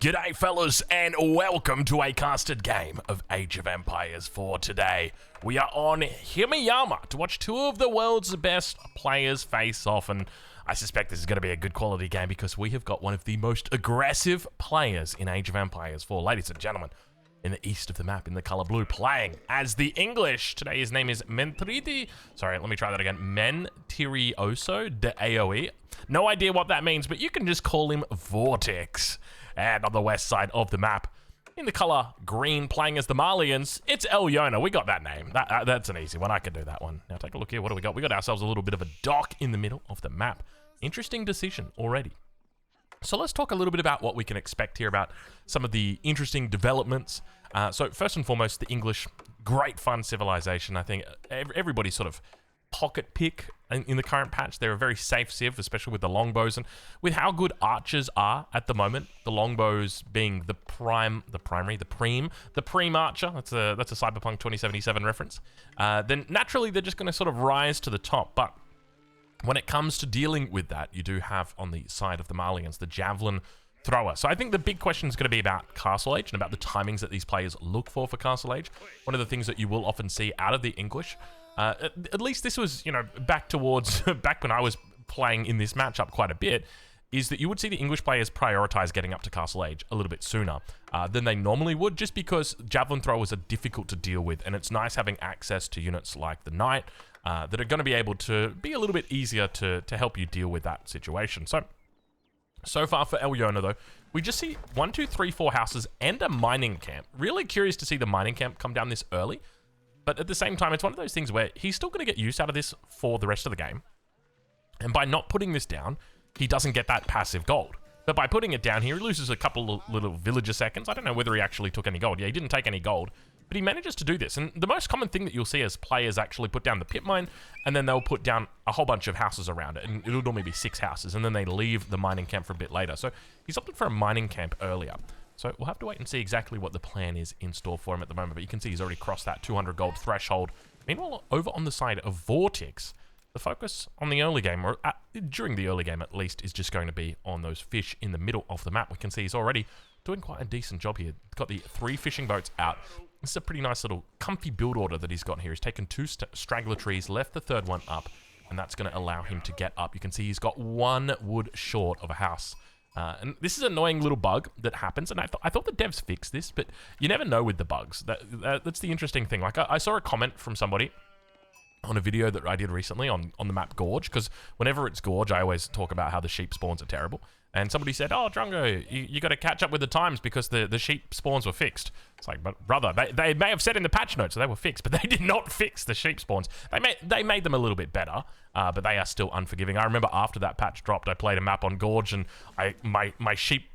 G'day fellas and welcome to a casted game of Age of Empires 4 today. We are on Himeyama to watch two of the world's best players face off, and I suspect this is going to be a good quality game because we have got one of the most aggressive players in Age of Empires 4. Ladies and gentlemen, in the east of the map in the color blue, playing as the English. Today his name is Mentirioso de AoE. No idea what that means, but you can just call him Vortex. And on the west side of the map, in the color green, playing as the Malians, it's Ayyubids. We got that name. That's an easy one. I can do that one. Now take a look here. What do we got? We got ourselves a little bit of a dock in the middle of the map. Interesting decision already. So let's talk a little bit about what we can expect here, about some of the interesting developments. So first and foremost, the English, great fun civilization. I think everybody sort of pocket pick in the current patch. They're a very safe civ, especially with the longbows, and with how good archers are at the moment. The longbows being the prime archer. That's a Cyberpunk 2077 reference. Then naturally they're just going to sort of rise to the top. But when it comes to dealing with that, you do have on the side of the Malians the javelin thrower. So I think the big question is going to be about Castle Age and about the timings that these players look for Castle Age. One of the things that you will often see out of the English, at least this was, back when I was playing in this matchup quite a bit, is that you would see the English players prioritize getting up to Castle Age a little bit sooner than they normally would, just because javelin throwers are difficult to deal with, and it's nice having access to units like the Knight that are going to be able to be a little bit easier to help you deal with that situation. So far for Ayyubids though, we just see 1, 2, 3, 4 houses and a mining camp. Really curious to see the mining camp come down this early. But at the same time, it's one of those things where he's still going to get use out of this for the rest of the game. And by not putting this down, he doesn't get that passive gold. But by putting it down here, he loses a couple of little villager seconds. I don't know whether he actually took any gold. Yeah, he didn't take any gold. But he manages to do this. And the most common thing that you'll see is players actually put down the pit mine, and then they'll put down a whole bunch of houses around it. And it'll normally be 6 houses. And then they leave the mining camp for a bit later. So he's opted for a mining camp earlier. So we'll have to wait and see exactly what the plan is in store for him at the moment. But you can see he's already crossed that 200 gold threshold. Meanwhile, over on the side of Vortex, the focus on the early game, or during the early game at least, is just going to be on those fish in the middle of the map. We can see he's already doing quite a decent job here. Got the 3 fishing boats out. This is a pretty nice little comfy build order that he's got here. He's taken 2 straggler trees, left the 3rd one up, and that's going to allow him to get up. You can see he's got 1 wood short of a house. And this is an annoying little bug that happens, and I thought the devs fixed this, but you never know with the bugs. That's the interesting thing. Like, I saw a comment from somebody on a video that I did recently on the map Gorge, because whenever it's Gorge, I always talk about how the sheep spawns are terrible. And somebody said, oh, Drongo, you got to catch up with the times because the sheep spawns were fixed. It's like, but brother, they may have said in the patch notes that they were fixed, but they did not fix the sheep spawns. They made them a little bit better, but they are still unforgiving. I remember after that patch dropped, I played a map on Gorge, and my sheep,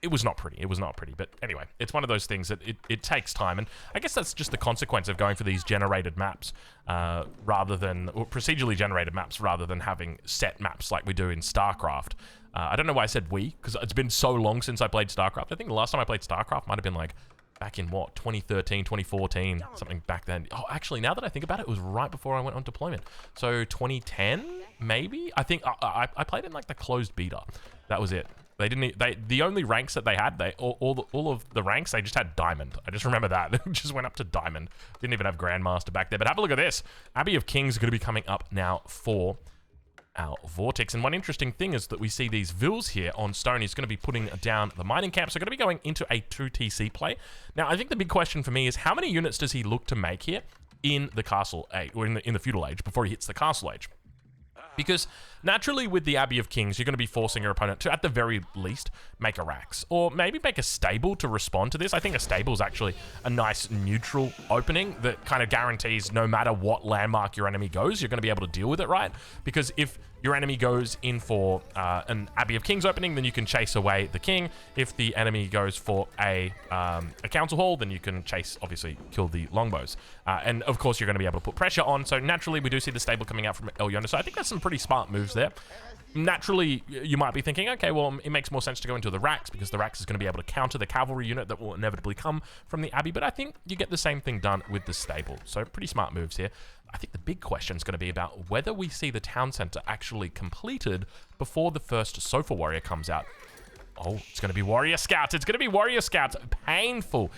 it was not pretty. It was not pretty. But anyway, it's one of those things that it takes time. And I guess that's just the consequence of going for these generated maps or procedurally generated maps rather than having set maps like we do in StarCraft. I don't know why I said we, because it's been so long since I played StarCraft. I think the last time I played StarCraft might have been like back in, 2013, 2014, something back then. Oh, actually, now that I think about it, it was right before I went on deployment. So 2010, maybe? I think I played in like the closed beta. That was it. The only ranks that they had, all of the ranks, they just had Diamond. I just remember that. It just went up to Diamond. Didn't even have Grandmaster back there. But have a look at this. Abbey of Kings are going to be coming up now for our Vortex. And one interesting thing is that we see these vills here on stone. He's going to be putting down the mining camps. So going to be going into a 2TC play. Now, I think the big question for me is how many units does he look to make here in the Castle Age, or in the Feudal Age, before he hits the Castle Age? Because naturally with the Abbey of Kings, you're going to be forcing your opponent to, at the very least, make a Rax. Or maybe make a stable to respond to this. I think a stable is actually a nice neutral opening that kind of guarantees no matter what landmark your enemy goes, you're going to be able to deal with it, right? Because if your enemy goes in for an Abbey of Kings opening, then you can chase away the king. If the enemy goes for a council hall, then you can obviously kill the longbows. And of course, you're going to be able to put pressure on. So naturally, we do see the stable coming out from Ayyubids. So I think that's some pretty smart moves there. Naturally, you might be thinking, okay, well, it makes more sense to go into the Rax because the Rax is going to be able to counter the cavalry unit that will inevitably come from the Abbey. But I think you get the same thing done with the stable. So pretty smart moves here. I think the big question is going to be about whether we see the town center actually completed before the first Sofa Warrior comes out. Oh, it's going to be warrior scouts. It's going to be warrior scouts. Painful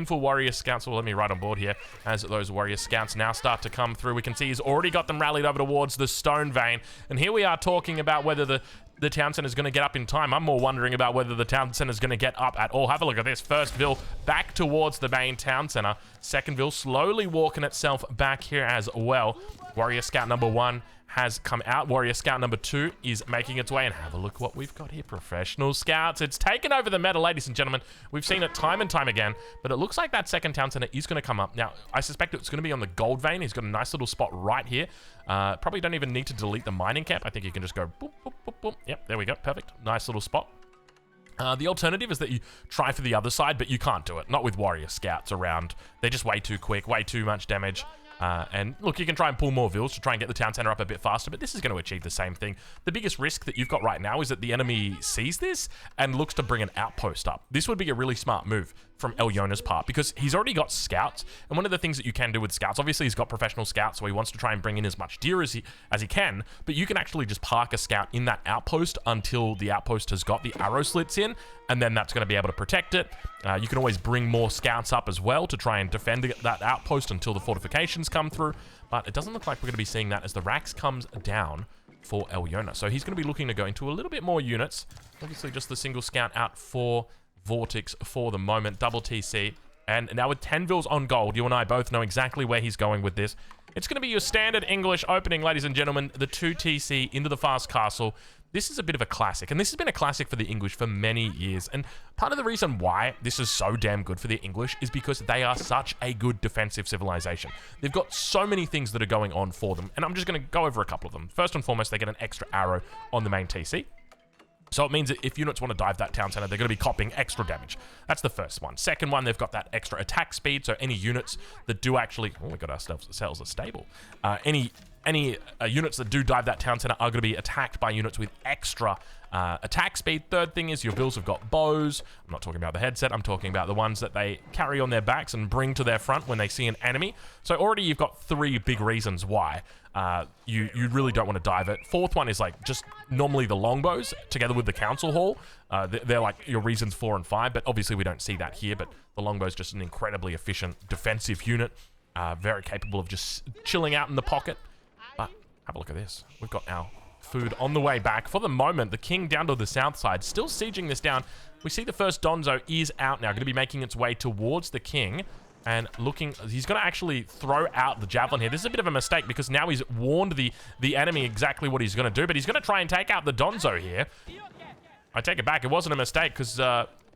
warrior scouts. Well, let me write on board here as those warrior scouts now start to come through. We can see he's already got them rallied over towards the stone vein. And here we are talking about whether the town center is going to get up in time. I'm more wondering about whether the town center is going to get up at all. Have a look at this. First Ville back towards the main town center. Second Ville slowly walking itself back here as well. Warrior scout number 1 has come out. Warrior scout number 2 is making its way, and have a look what we've got here. Professional scouts. It's taken over the meta, ladies and gentlemen. We've seen it time and time again, but it looks like that second town center is going to come up. Now, I suspect it's going to be on the gold vein. He's got a nice little spot right here. Probably don't even need to delete the mining camp. I think you can just go boop, boop, boop, boop. Yep, there we go. Perfect. Nice little spot. The alternative is that you try for the other side, but you can't do it. Not with warrior scouts around. They're just way too quick, way too much damage. And look, you can try and pull more vills to try and get the town center up a bit faster, but this is going to achieve the same thing. The biggest risk that you've got right now is that the enemy sees this and looks to bring an outpost up. This would be a really smart move from Elyona's part, because he's already got scouts, and one of the things that you can do with scouts, obviously he's got professional scouts, so he wants to try and bring in as much deer as he can, but you can actually just park a scout in that outpost until the outpost has got the arrow slits in, and then that's going to be able to protect it. You can always bring more scouts up as well to try and defend that outpost until the fortifications come through, but it doesn't look like we're going to be seeing that as the Rax comes down for Elyona. So he's going to be looking to go into a little bit more units. Obviously just the single scout out for Vortex for the moment, double TC. And now with 10 vills on gold, you and I both know exactly where he's going with this. It's going to be your standard English opening, ladies and gentlemen, the 2 TC into the fast castle. This is a bit of a classic, and this has been a classic for the English for many years. And part of the reason why this is so damn good for the English is because they are such a good defensive civilization. They've got so many things that are going on for them, and I'm just going to go over a couple of them. First and foremost, they get an extra arrow on the main TC. So it means that if units want to dive that town center, they're going to be copying extra damage. That's the first one. Second one, they've got that extra attack speed, so any units that do actually... Oh, we got ourselves a stable. Any units that do dive that town center are going to be attacked by units with extra attack speed. Third thing is your vills have got bows. I'm not talking about the headset. I'm talking about the ones that they carry on their backs and bring to their front when they see an enemy. So already you've got 3 big reasons why you really don't want to dive it. Fourth one is like just normally the longbows together with the council hall. They're like your reasons 4 and 5, but obviously we don't see that here. But the longbow is just an incredibly efficient defensive unit, very capable of just chilling out in the pocket. But have a look at this. We've got our food on the way back. For the moment, the king down to the south side, still sieging this down. We see the first Donzo is out now, going to be making its way towards the king. And looking, he's going to actually throw out the javelin here. This is a bit of a mistake because now he's warned the enemy exactly what he's going to do. But he's going to try and take out the Donzo here. I take it back. It wasn't a mistake because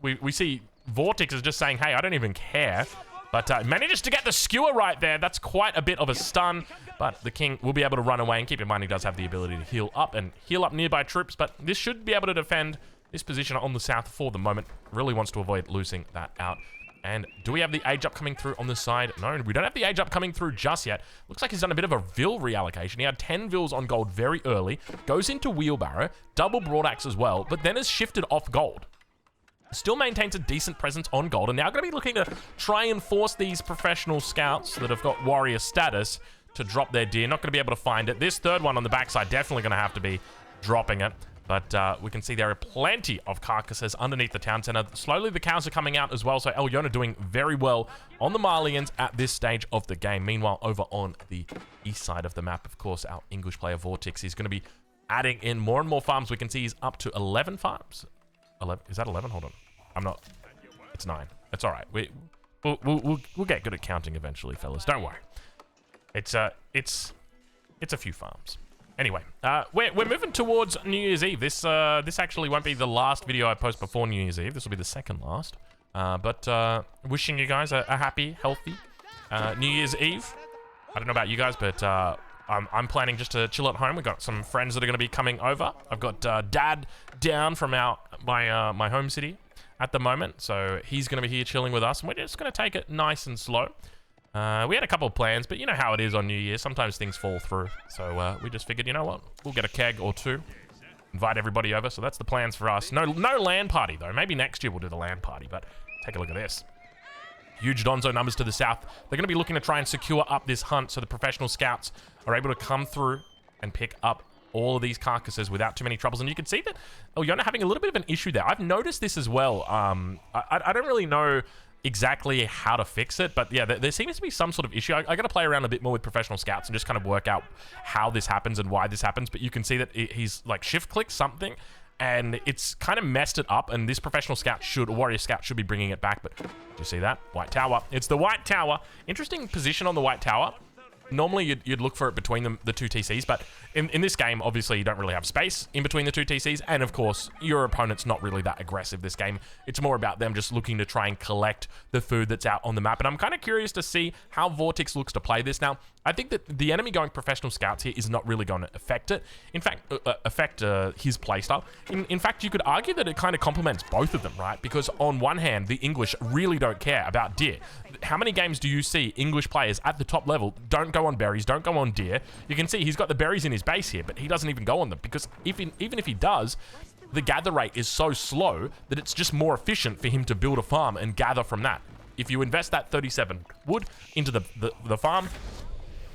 we see Vortex is just saying, hey, I don't even care. But manages to get the skewer right there. That's quite a bit of a stun. But the king will be able to run away. And keep in mind, he does have the ability to heal up nearby troops. But this should be able to defend this position on the south for the moment. Really wants to avoid losing that out. And do we have the age up coming through on the side? No, we don't have the age up coming through just yet. Looks like he's done a bit of a Vill reallocation. He had 10 Vills on gold very early. Goes into wheelbarrow, double broadaxe as well, but then has shifted off gold. Still maintains a decent presence on gold, and now going to be looking to try and force these professional scouts that have got warrior status to drop their deer. Not going to be able to find it. This third one on the backside definitely going to have to be dropping it. But we can see there are plenty of carcasses underneath the town center. Slowly the cows are coming out as well, so Elyona doing very well on the Malians at this stage of the game. Meanwhile, over on the east side of the map, of course, our English player Vortex is going to be adding in more and more farms. We can see he's up to 11 farms. 11? Is that 11? Hold on. I'm not... It's 9. It's all right. We'll get good at counting eventually, fellas. Don't worry. It's a few farms. Anyway, we're moving towards New Year's Eve. This actually won't be the last video I post before New Year's Eve. This will be the second last. But wishing you guys a happy, healthy New Year's Eve. I don't know about you guys, but I'm planning just to chill at home. We've got some friends that are going to be coming over. I've got Dad down from my home city at the moment, so he's going to be here chilling with us, and we're just going to take it nice and slow. We had a couple of plans, but you know how it is on New Year. Sometimes things fall through. So we just figured, you know what? We'll get a keg or two. Invite everybody over. So that's the plans for us. No LAN party, though. Maybe next year we'll do the LAN party, but take a look at this. Huge Donzo numbers to the south. They're going to be looking to try and secure up this hunt so the professional scouts are able to come through and pick up all of these carcasses without too many troubles. And you can see that Ayyubids having a little bit of an issue there. I've noticed this as well. I don't really know exactly how to fix it, but yeah, there seems to be some sort of issue. I got to play around a bit more with professional scouts and just kind of work out how this happens and why this happens. But you can see that he's like shift clicked something, and it's kind of messed it up. And this professional scout warrior scout should be bringing it back. But do you see that white tower? It's the white tower. Interesting position on the white tower. Normally, you'd look for it between the two TCs, but in this game, obviously, you don't really have space in between the two TCs, and of course, your opponent's not really that aggressive this game. It's more about them just looking to try and collect the food that's out on the map, and I'm kind of curious to see how Vortex looks to play this. Now, I think that the enemy going professional scouts here is not really going to affect it. In fact, his playstyle. In fact, you could argue that it kind of complements both of them, right? Because on one hand, the English really don't care about deer. How many games do you see English players at the top level don't go on berries, don't go on deer? You can see he's got the berries in his base here, but he doesn't even go on them because even if he does, the gather rate is so slow that it's just more efficient for him to build a farm and gather from that. If you invest that 37 wood into the farm,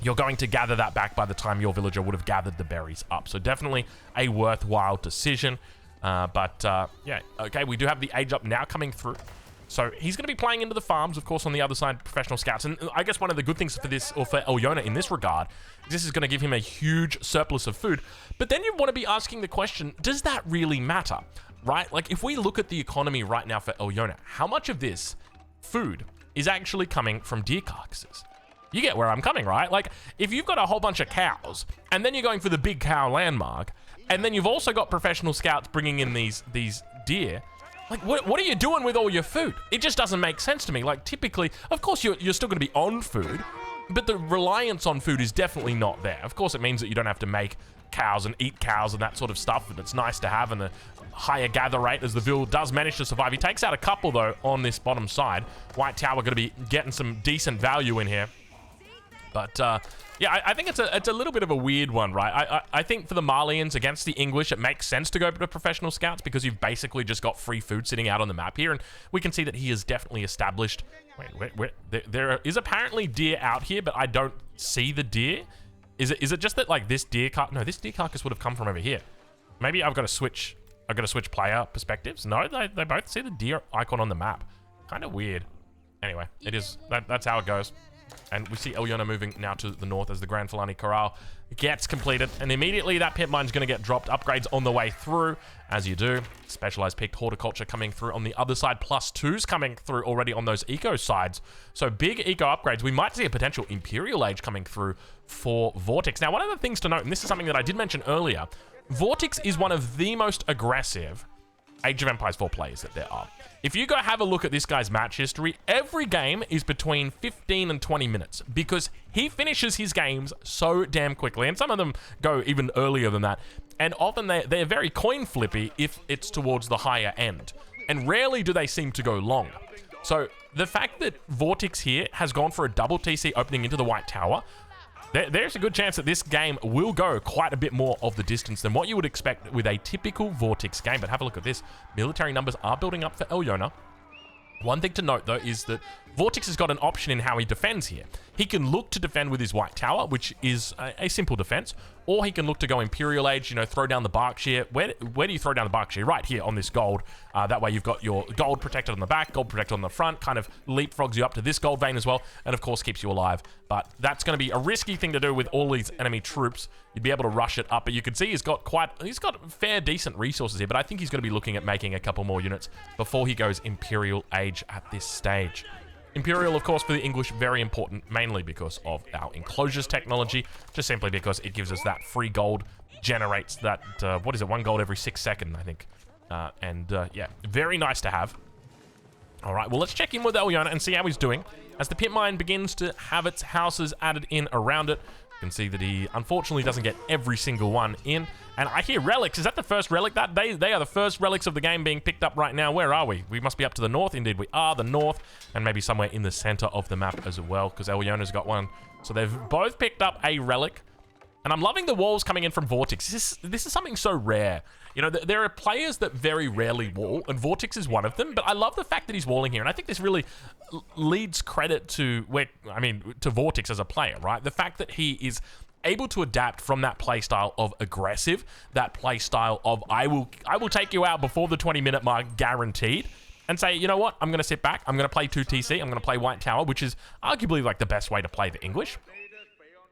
you're going to gather that back by the time your villager would have gathered the berries up. So definitely a worthwhile decision. Yeah, okay, we do have the age up now coming through. So he's going to be playing into the farms, of course, on the other side, professional scouts. And I guess one of the good things for this, or for Ayyubids in this regard, is this is going to give him a huge surplus of food. But then you want to be asking the question, does that really matter, right? Like, if we look at the economy right now for Ayyubids, how much of this food is actually coming from deer carcasses? You get where I'm coming, right? Like, if you've got a whole bunch of cows, and then you're going for the big cow landmark, and then you've also got professional scouts bringing in these deer, like, what are you doing with all your food? It just doesn't make sense to me. Like, typically, of course, you're still going to be on food, but the reliance on food is definitely not there. Of course, it means that you don't have to make cows and eat cows and that sort of stuff, and it's nice to have, and a higher gather rate as the Vil does manage to survive. He takes out a couple, though, on this bottom side. White Tower going to be getting some decent value in here. But, yeah, I think it's a little bit of a weird one, right? I think for the Malians against the English, it makes sense to go to professional scouts because you've basically just got free food sitting out on the map here. And we can see that he is definitely established. Wait, there is apparently deer out here, but I don't see the deer. Is it just that, like, this deer no, this deer carcass would have come from over here. Maybe I've got to switch player perspectives. No, they both see the deer icon on the map. Kind of weird. Anyway, that's how it goes. And we see Ayyubids moving now to the north as the Grand Fulani Corral gets completed. And immediately that pit mine's going to get dropped. Upgrades on the way through, as you do. Specialized picked horticulture coming through on the other side. +2s coming through already on those eco sides. So big eco upgrades. We might see a potential Imperial Age coming through for Vortex. Now, one of the things to note, and this is something that I did mention earlier, Vortex is one of the most aggressive Age of Empires 4 players that there are. If you go have a look at this guy's match history, every game is between 15 and 20 minutes because he finishes his games so damn quickly. And some of them go even earlier than that. And often they're very coin flippy if it's towards the higher end. And rarely do they seem to go long. So the fact that Vortex here has gone for a double TC opening into the White Tower, there's a good chance that this game will go quite a bit more of the distance than what you would expect with a typical Vortex game. But have a look at this. Military numbers are building up for Ayyubids. One thing to note, though, is that Vortex has got an option in how he defends here. He can look to defend with his White Tower, which is a simple defense, or he can look to go Imperial Age, you know, throw down the Berkshire. Where do you throw down the Berkshire? Right here on this gold. That way you've got your gold protected on the back, gold protected on the front, kind of leapfrogs you up to this gold vein as well, and of course keeps you alive. But that's going to be a risky thing to do with all these enemy troops. You'd be able to rush it up, but you can see he's got fair, decent resources here, but I think he's going to be looking at making a couple more units before he goes Imperial Age at this stage. Imperial, of course, for the English, very important, mainly because of our enclosures technology, just simply because it gives us that free gold, generates that, what is it, 1 gold every 6 seconds, I think. Yeah, very nice to have. All right, well, let's check in with Ayyubids and see how he's doing. As the pit mine begins to have its houses added in around it, you can see that he unfortunately doesn't get every single one in. And I hear relics. Is that the first relic? They are the first relics of the game being picked up right now. Where are we? We must be up to the north. Indeed, we are the north. And maybe somewhere in the center of the map as well, because Ayyubid's got one. So they've both picked up a relic. And I'm loving the walls coming in from Vortex. This is something so rare. You know, there are players that very rarely wall, and Vortex is one of them, but I love the fact that he's walling here, and I think this really leads credit to Vortex as a player, right? The fact that he is able to adapt from that playstyle of aggressive, that playstyle of I will take you out before the 20-minute mark, guaranteed, and say, you know what, I'm going to sit back, I'm going to play 2 TC, I'm going to play White Tower, which is arguably like the best way to play the English.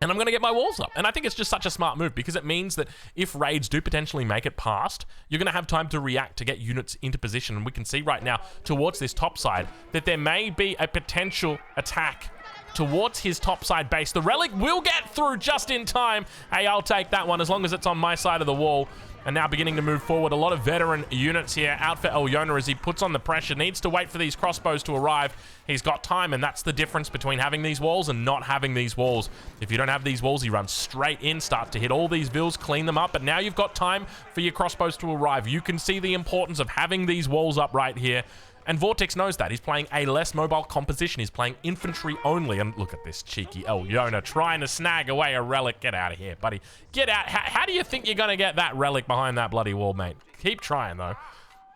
And I'm going to get my walls up. And I think it's just such a smart move because it means that if raids do potentially make it past, you're going to have time to react to get units into position. And we can see right now towards this top side that there may be a potential attack towards his topside base. The relic will get through just in time. Hey, I'll take that one as long as it's on my side of the wall. And now beginning to move forward. A lot of veteran units here out for Ayyubids as he puts on the pressure. Needs to wait for these crossbows to arrive. He's got time, and that's the difference between having these walls and not having these walls. If you don't have these walls, he runs straight in, start to hit all these vills, clean them up. But now you've got time for your crossbows to arrive. You can see the importance of having these walls up right here. And Vortex knows that. He's playing a less mobile composition. He's playing infantry only. And look at this cheeky Ayyubids trying to snag away a relic. Get out of here, buddy. Get out. How do you think you're going to get that relic behind that bloody wall, mate? Keep trying, though.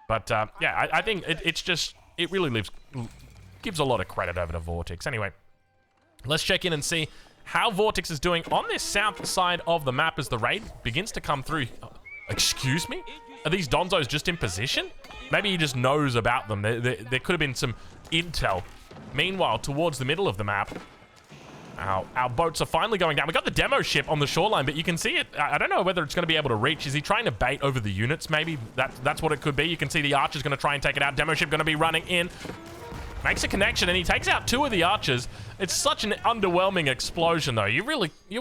But, yeah, I think it really gives a lot of credit over to Vortex. Anyway, let's check in and see how Vortex is doing on this south side of the map as the raid begins to come through. Excuse me? Are these Donzos just in position? Maybe he just knows about them. There could have been some intel. Meanwhile, towards the middle of the map, our boats are finally going down. We got the demo ship on the shoreline, but you can see it. I don't know whether it's going to be able to reach. Is he trying to bait over the units, maybe? That's what it could be. You can see the archer's going to try and take it out. Demo ship going to be running in. Makes a connection, and he takes out 2 of the archers. It's such an underwhelming explosion, though. You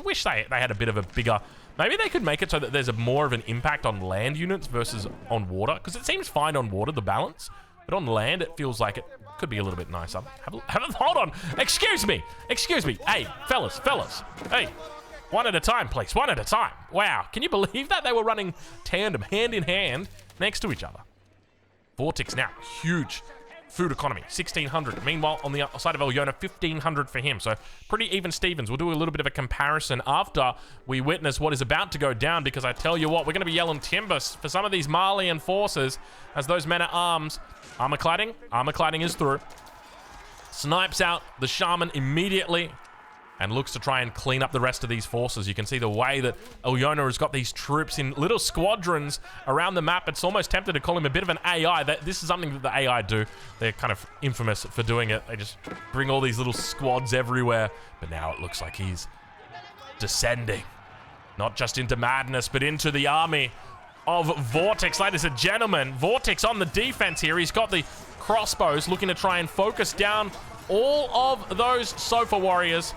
wish they had a bit of a bigger... Maybe they could make it so that there's more of an impact on land units versus on water, because it seems fine on water, the balance, but on land it feels like it could be a little bit nicer. Hold on, excuse me, hey, fellas, hey, one at a time, please, one at a time. Wow, can you believe that? They were running tandem, hand in hand, next to each other. Vortex now, huge food economy, 1,600. Meanwhile, on the side of Ayyubids, 1,500 for him. So pretty even Stevens. We'll do a little bit of a comparison after we witness what is about to go down, because I tell you what, we're going to be yelling timber for some of these Malian forces as those men-at-arms. Armor cladding is through. Snipes out the shaman immediately and looks to try and clean up the rest of these forces. You can see the way that Ayyubids has got these troops in little squadrons around the map. It's almost tempted to call him a bit of an AI. This is something that the AI do. They're kind of infamous for doing it. They just bring all these little squads everywhere. But now it looks like he's descending. Not just into madness, but into the army of Vortex. Ladies and gentlemen, Vortex on the defense here. He's got the crossbows looking to try and focus down all of those Sofa warriors.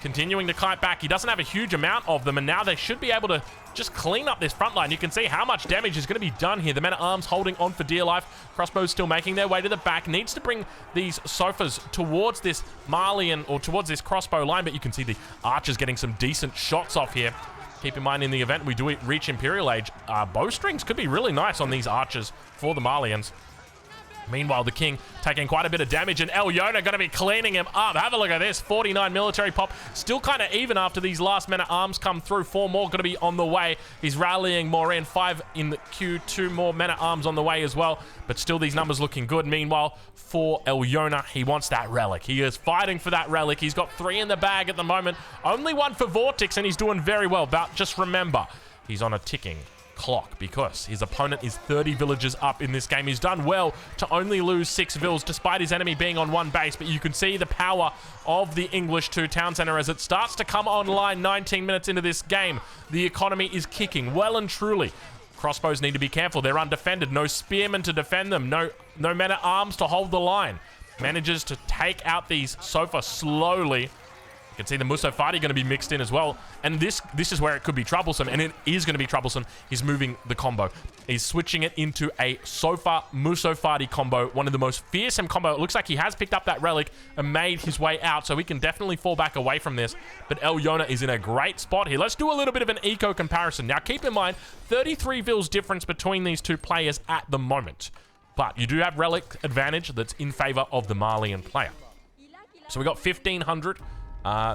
Continuing to kite back. He doesn't have a huge amount of them, and now they should be able to just clean up this front line. You can see how much damage is going to be done here. The men-at-arms holding on for dear life. Crossbows still making their way to the back. Needs to bring these Sofas towards this Malian, or towards this crossbow line, but you can see the archers getting some decent shots off here. Keep in mind, in the event we do reach Imperial Age, bowstrings could be really nice on these archers for the Malians. Meanwhile, the king taking quite a bit of damage, and Ayyubids going to be cleaning him up. Have a look at this. 49 military pop. Still kind of even after these last men-at-arms come through. 4 more going to be on the way. He's rallying more in. 5 in the queue. 2 more men-at-arms on the way as well. But still, these numbers looking good. Meanwhile, for Ayyubids, he wants that relic. He is fighting for that relic. He's got 3 in the bag at the moment. Only 1 for Vortex, and he's doing very well. But just remember, he's on a ticking clock because his opponent is 30 villages up in this game. He's done well to only lose 6 vills despite his enemy being on 1 base, but you can see the power of the English 2 town center as it starts to come online 19 minutes into this game. The economy is kicking well and truly. Crossbows need to be careful. They're undefended. No spearmen to defend them. No men-at-arms to hold the line. Manages to take out these Sofa slowly. You can see the Musofadi going to be mixed in as well. And this is where it could be troublesome, and it is going to be troublesome. He's moving the combo. He's switching it into a Sofa Musofadi combo, one of the most fearsome combo. It looks like he has picked up that relic and made his way out, so he can definitely fall back away from this. But Ayyubids is in a great spot here. Let's do a little bit of an eco comparison. Now, keep in mind, 33 vills difference between these 2 players at the moment. But you do have relic advantage that's in favor of the Malian player. So we got 1,500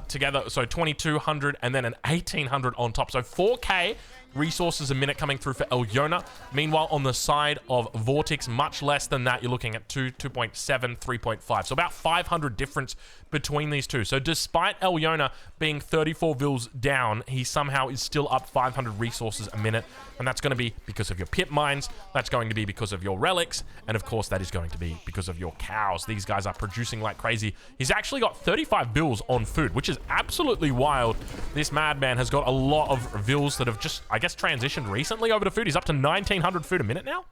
together, so 2,200 and then an 1,800 on top. So 4K resources a minute coming through for Elyona. Meanwhile, on the side of Vortex, much less than that. You're looking at 2.7, 3.5. So about 500 difference between these two. So despite Elyona being 34 vils down, he somehow is still up 500 resources a minute. And that's going to be because of your pit mines. That's going to be because of your relics. And of course, that is going to be because of your cows. These guys are producing like crazy. He's actually got 35 vils on food, which is absolutely wild. This madman has got a lot of vils that have just, I guess, transitioned recently over to food. He's up to 1,900 food a minute now.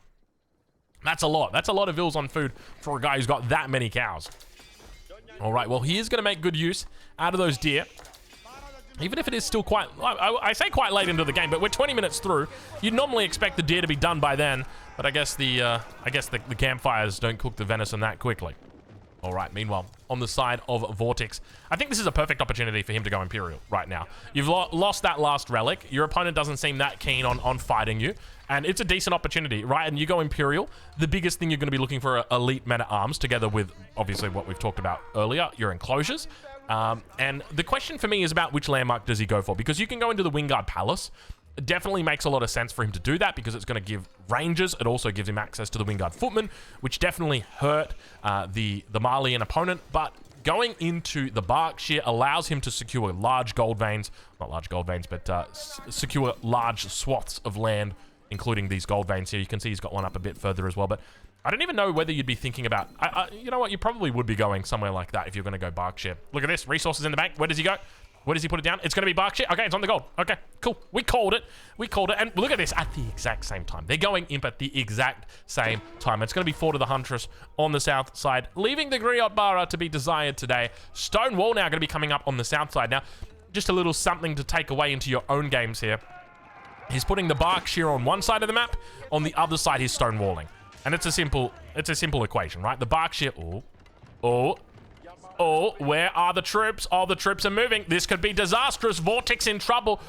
That's a lot. That's a lot of vils on food for a guy who's got that many cows. All right, well, he is going to make good use out of those deer. Even if it is still quite, I say quite late into the game, but we're 20 minutes through. You'd normally expect the deer to be done by then, but I guess the campfires don't cook the venison that quickly. All right, meanwhile, on the side of Vortex, I think this is a perfect opportunity for him to go Imperial right now. You've lost that last relic. Your opponent doesn't seem that keen on fighting you, and it's a decent opportunity, right? And you go Imperial, the biggest thing you're going to be looking for are elite men-at-arms, together with, obviously, what we've talked about earlier, your enclosures. And the question for me is about which landmark does he go for, because you can go into the Wingard Palace. It definitely makes a lot of sense for him to do that because it's going to give ranges. It also gives him access to the Wingard Footmen, which definitely hurt the Malian opponent. But going into the Berkshire allows him to secure large gold veins, not large gold veins, but secure large swaths of land, including these gold veins here. You can see he's got one up a bit further as well. But I don't even know whether you'd be thinking about, you know what, you probably would be going somewhere like that if you're going to go Berkshire. Look at this, resources in the bank. Where does he go? Where does he put it down? It's going to be Berkshire. Okay, it's on the gold. Okay, cool. We called it. We called it. And look at this, at the exact same time. They're going imp at the exact same time. It's going to be Fort of the Huntress on the south side, leaving the Griot Bara to be desired today. Stone Wall now going to be coming up on the south side. Now, just a little something to take away into your own games here. He's putting the Berkshire on one side of the map. On the other side, he's stone walling. And it's a simple equation, right? The Berkshire, oh, where are the troops? Oh, the troops are moving. This could be disastrous. Vortex in trouble.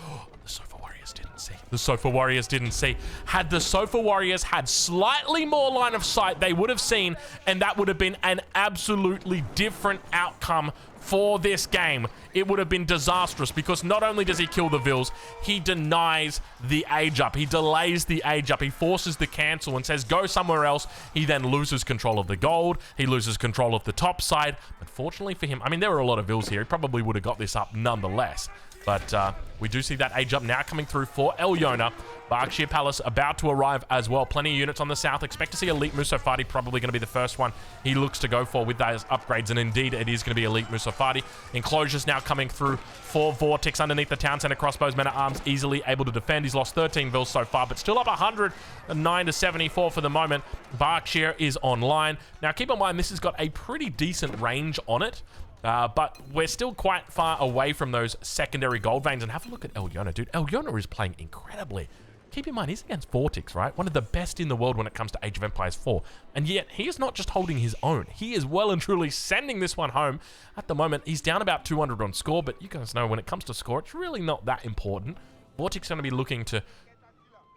The Sofa Warriors didn't see. The Sofa Warriors didn't see. Had the Sofa Warriors had slightly more line of sight, they would have seen, and that would have been an absolutely different outcome for this game. It would have been disastrous because not only does he kill the Vils, he denies the age up. He delays the age up. He forces the cancel and says, go somewhere else. He then loses control of the gold. He loses control of the top side. But fortunately for him, I mean, there were a lot of Vils here. He probably would have got this up nonetheless. But we do see that age up now coming through for Elyona. Berkshire Palace about to arrive as well. Plenty of units on the south. Expect to see Elite Musofati probably going to be the first one he looks to go for with those upgrades. And indeed, it is going to be Elite Musofati. Enclosures now coming through for Vortex underneath the town center. Crossbows, men at arms, easily able to defend. He's lost 13 Vils so far, but still up 109 to 74 for the moment. Berkshire is online. Now, keep in mind, this has got a pretty decent range on it. But we're still quite far away from those secondary gold veins. And have a look at Elyona, dude. Elyona is playing incredibly. Keep in mind, he's against Vortex, right? One of the best in the world when it comes to Age of Empires 4. And yet, he is not just holding his own. He is well and truly sending this one home. At the moment, he's down about 200 on score. But you guys know, when it comes to score, it's really not that important. Vortex is going to be looking to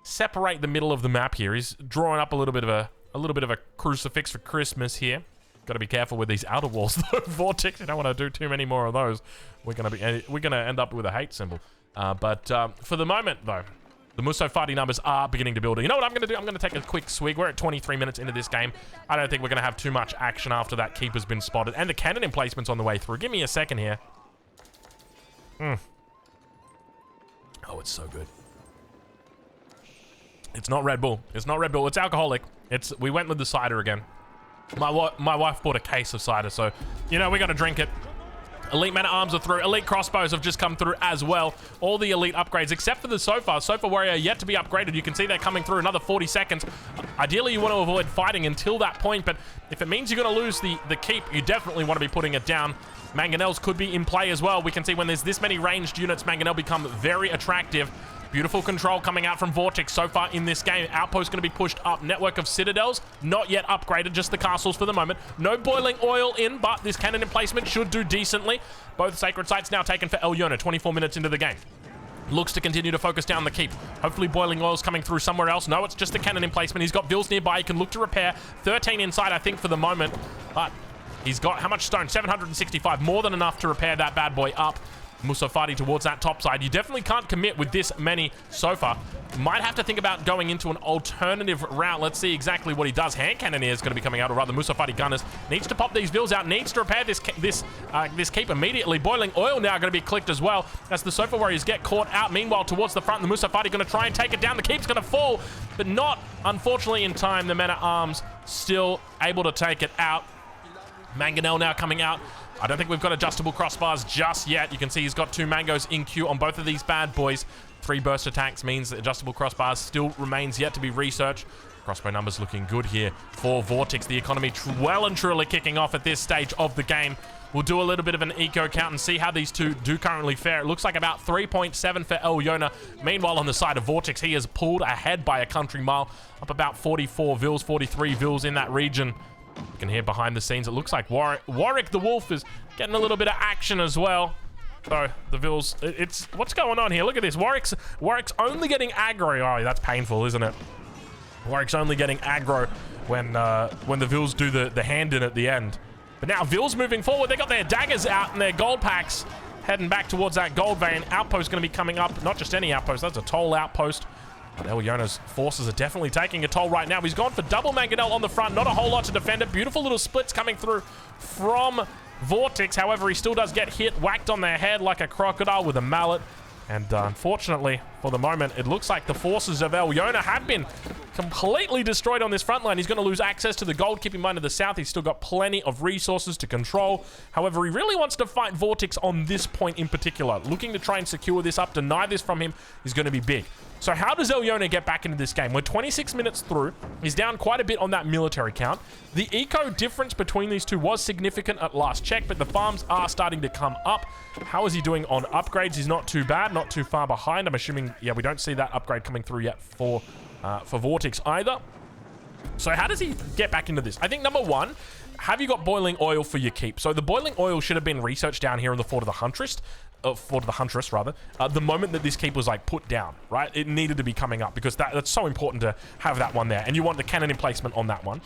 separate the middle of the map here. He's drawing up a little bit of a crucifix for Christmas here. Got to be careful with these outer walls, though. Vortex, you don't want to do too many more of those. We're gonna end up with a hate symbol. But for the moment, though, the Musofati numbers are beginning to build. You know what I'm gonna do? I'm gonna take a quick swig. We're at 23 minutes into this game. I don't think we're gonna have too much action after that keeper's been spotted, and the cannon emplacement's on the way through. Give me a second here. Oh, it's so good. It's not Red Bull. It's not Red Bull. It's alcoholic. We went with the cider again. My wife bought a case of cider, so, you know, we got to drink it. Elite men-at-arms are through. Elite crossbows have just come through as well. All the elite upgrades, except for the Sofa. Sofa Warrior yet to be upgraded. You can see they're coming through another 40 seconds. Ideally, you want to avoid fighting until that point, but if it means you're going to lose the keep, you definitely want to be putting it down. Mangonels could be in play as well. We can see when there's this many ranged units, Mangonel become very attractive. Beautiful control coming out from Vortex so far in this game. Outpost going to be pushed up. Network of citadels, not yet upgraded, just the castles for the moment. No boiling oil in, but this cannon emplacement should do decently. Both sacred sites now taken for Elyona, 24 minutes into the game. Looks to continue to focus down the keep. Hopefully boiling oil's coming through somewhere else. No, it's just the cannon emplacement. He's got Vils nearby. He can look to repair. 13 inside, I think, for the moment. But he's got how much stone? 765. More than enough to repair that bad boy up. Musafati towards that top side. You definitely can't commit with this many so far. Might have to think about going into an alternative route. Let's see exactly what he does. Hand Cannoneer is going to be coming out, or rather Musafati Gunners needs to pop these vills out, needs to repair this keep immediately. Boiling Oil now going to be clicked as well as the Sofa Warriors get caught out. Meanwhile, towards the front, the Musafati going to try and take it down. The keep's going to fall, but not, unfortunately, in time. The Men-at-Arms still able to take it out. Mangonel now coming out. I don't think we've got adjustable crossbars just yet. You can see he's got 2 mangoes in queue on both of these bad boys. 3 burst attacks means that adjustable crossbars still remains yet to be researched. Crossbow numbers looking good here for Vortex. The economy well and truly kicking off at this stage of the game. We'll do a little bit of an eco count and see how these two do currently fare. It looks like about 3.7 for Elyona. Meanwhile, on the side of Vortex, he is pulled ahead by a country mile, up about 44 vils, 43 vils in that region. You can hear behind the scenes, it looks like Warwick the Wolf is getting a little bit of action as well. So the Vils, it's what's going on here? Look at this. Warwick's only getting aggro. Oh, that's painful, isn't it? Warwick's only getting aggro when the Vils do the hand in at the end. But now Vils moving forward. They got their daggers out and their gold packs heading back towards that gold vein. Outpost going to be coming up. Not just any outpost. That's a toll outpost. But Elyona's forces are definitely taking a toll right now. He's gone for double Mangonel on the front. Not a whole lot to defend it. Beautiful little splits coming through from Vortex. However, he still does get hit, whacked on their head like a crocodile with a mallet. And unfortunately, for the moment, it looks like the forces of Elyona have been completely destroyed on this front line. He's going to lose access to the gold. Keep in mind, to the south, he's still got plenty of resources to control. However, he really wants to fight Vortex on this point in particular. Looking to try and secure this up, deny this from him is going to be big. So how does Elyona get back into this game? We're 26 minutes through. He's down quite a bit on that military count. The eco difference between these two was significant at last check, but the farms are starting to come up. How is he doing on upgrades? He's not too bad, not too far behind. I'm assuming, yeah, we don't see that upgrade coming through yet for Vortex either. So how does he get back into this? I think number one, have you got boiling oil for your keep? So the boiling oil should have been researched down here in the Fort of the Huntress. The moment that this keep was like put down, right? It needed to be coming up because that's so important to have that one there. And you want the cannon emplacement on that one.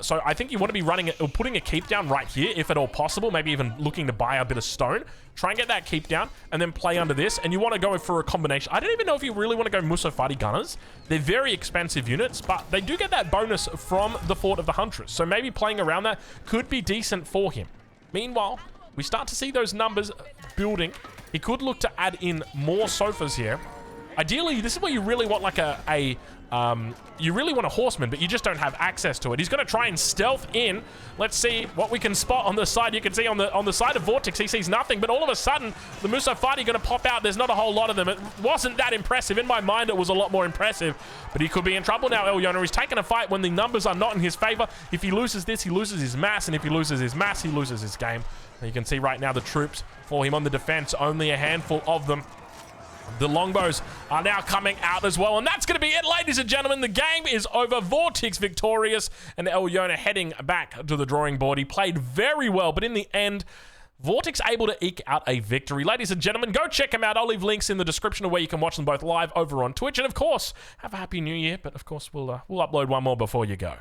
So I think you want to be running it or putting a keep down right here, if at all possible. Maybe even looking to buy a bit of stone. Try and get that keep down and then play under this. And you want to go for a combination. I don't even know if you really want to go Musafati Gunners. They're very expensive units, but they do get that bonus from the Fort of the Huntress. So maybe playing around that could be decent for him. Meanwhile, we start to see those numbers building. He could look to add in more sofas here. Ideally, this is where you really want like you really want a horseman, but you just don't have access to it. He's going to try and stealth in. Let's see what we can spot on the side. You can see on the side of Vortex, he sees nothing, but all of a sudden, the Musafati going to pop out. There's not a whole lot of them. It wasn't that impressive. In my mind, it was a lot more impressive, but he could be in trouble now, Elyona. He's taking a fight when the numbers are not in his favor. If he loses this, he loses his mass, and if he loses his mass, he loses his game. And you can see right now the troops for him on the defense, only a handful of them. The longbows are now coming out as well. And that's going to be it, ladies and gentlemen. The game is over. Vortex victorious. And Elyona heading back to the drawing board. He played very well. But in the end, Vortex able to eke out a victory. Ladies and gentlemen, go check him out. I'll leave links in the description of where you can watch them both live over on Twitch. And of course, have a happy new year. But of course, we'll upload one more before you go.